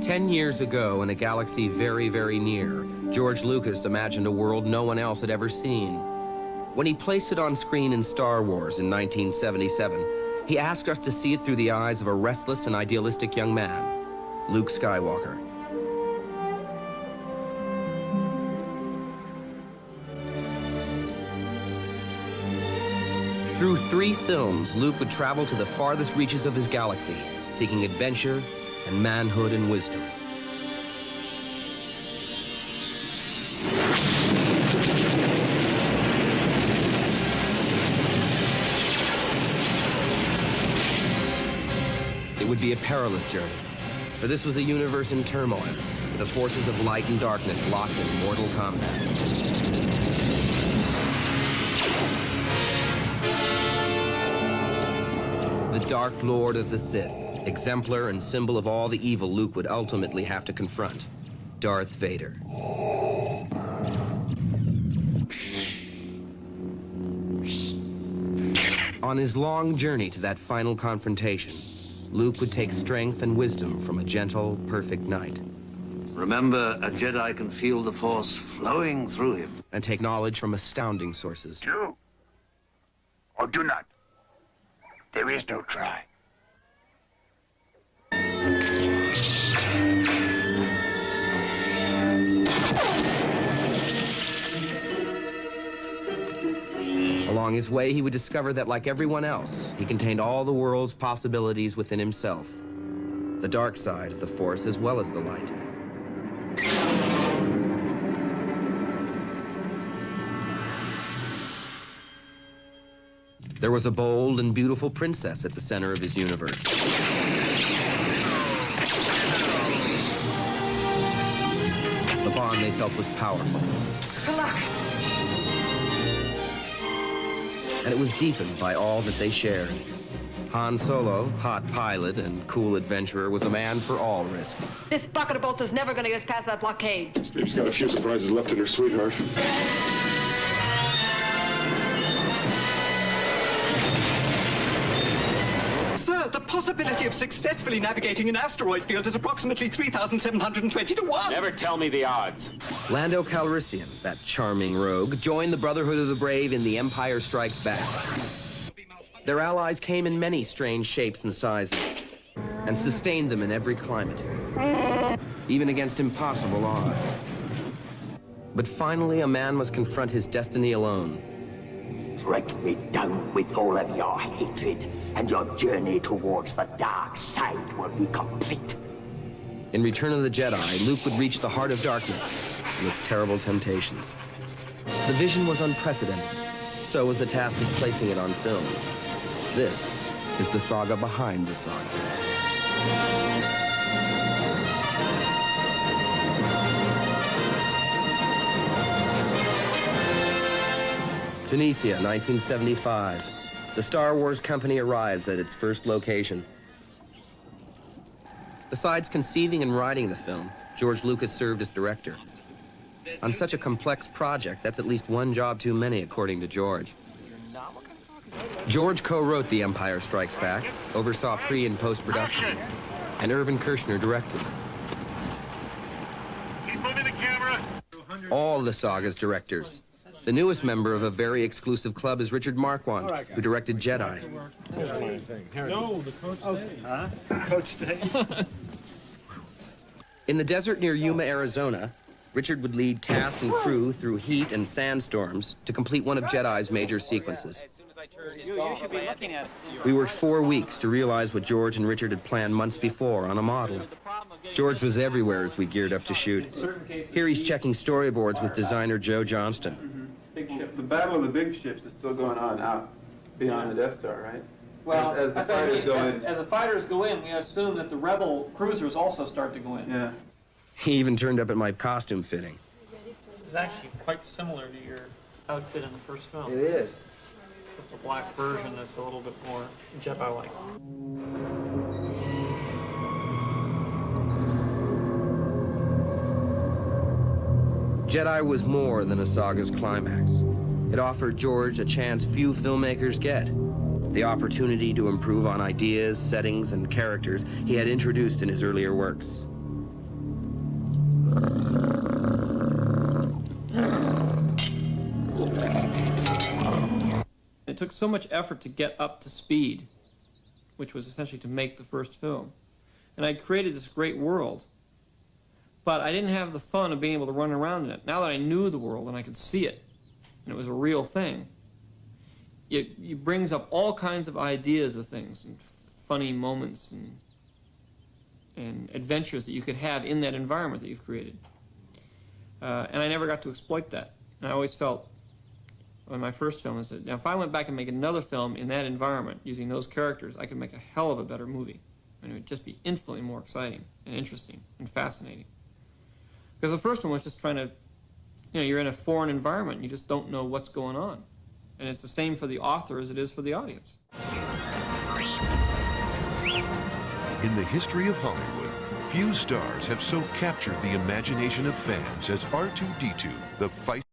10 years ago, in a galaxy very, very near, George Lucas imagined a world no one else had ever seen. When he placed it on screen in Star Wars in 1977, he asked us to see it through the eyes of a restless and idealistic young man, Luke Skywalker. Through 3 films, Luke would travel to the farthest reaches of his galaxy, seeking adventure and manhood and wisdom. It would be a perilous journey, for this was a universe in turmoil, with the forces of light and darkness locked in mortal combat. The Dark Lord of the Sith, exemplar and symbol of all the evil Luke would ultimately have to confront, Darth Vader. On his long journey to that final confrontation, Luke would take strength and wisdom from a gentle, perfect knight. Remember, a Jedi can feel the Force flowing through him. And take knowledge from astounding sources. Do or do not. There is no try. Along his way, he would discover that, like everyone else, he contained all the world's possibilities within himself. The dark side of the Force as well as the light. There was a bold and beautiful princess at the center of his universe. The bond they felt was powerful. Good luck. And it was deepened by all that they shared. Han Solo, hot pilot and cool adventurer, was a man for all risks. This bucket of bolts is never going to get us past that blockade. This baby's got a few surprises left in her, sweetheart. Sir, the possibility of successfully navigating an asteroid field is approximately 3,720 to 1. Never tell me the odds. Lando Calrissian, that charming rogue, joined the Brotherhood of the Brave in The Empire Strikes Back. Their allies came in many strange shapes and sizes, and sustained them in every climate, even against impossible odds. But finally, a man must confront his destiny alone. Break me down with all of your hatred, and your journey towards the dark side will be complete. In Return of the Jedi, Luke would reach the heart of darkness and its terrible temptations. The vision was unprecedented. So was the task of placing it on film. This is the saga behind the saga. Tunisia, 1975. The Star Wars company arrives at its first location. Besides conceiving and writing the film, George Lucas served as director. On such a complex project, that's at least one job too many, according to George. George co-wrote The Empire Strikes Back, oversaw pre- and post-production, and Irvin Kershner directed. Keep moving the camera. All the saga's directors. The newest member of a very exclusive club is Richard Marquand, who directed Jedi. No, the coach stayed. Coach stayed. In the desert near Yuma, Arizona, Richard would lead cast and crew through heat and sandstorms to complete one of Jedi's major sequences. You should be looking at. We worked 4 weeks to realize what George and Richard had planned months before on a model. George was everywhere as we geared up to shoot. Here he's checking storyboards with designer Joe Johnston. Big ship. The battle of the big ships is still going on out beyond the Death Star, right? Well, as the fighters go in. As the fighters go in, we assume that the rebel cruisers also start to go in. Yeah. He even turned up at my costume fitting. This is actually quite similar to your outfit in the first film. It is. Just a black version that's a little bit more Jedi-like. Jedi was more than a saga's climax. It offered George a chance few filmmakers get. The opportunity to improve on ideas, settings, and characters he had introduced in his earlier works. It took so much effort to get up to speed, which was essentially to make the first film. And I created this great world, but I didn't have the fun of being able to run around in it. Now that I knew the world and I could see it, and it was a real thing, it brings up all kinds of ideas of things and funny moments and adventures that you could have in that environment that you've created. And I never got to exploit that. And I always felt, on my first film, I said, now if I went back and make another film in that environment, using those characters, I could make a hell of a better movie. And it would just be infinitely more exciting and interesting and fascinating. Because the first one was just trying to, you're in a foreign environment, and you just don't know what's going on. And it's the same for the author as it is for the audience. In the history of Hollywood, few stars have so captured the imagination of fans as R2-D2, the fight.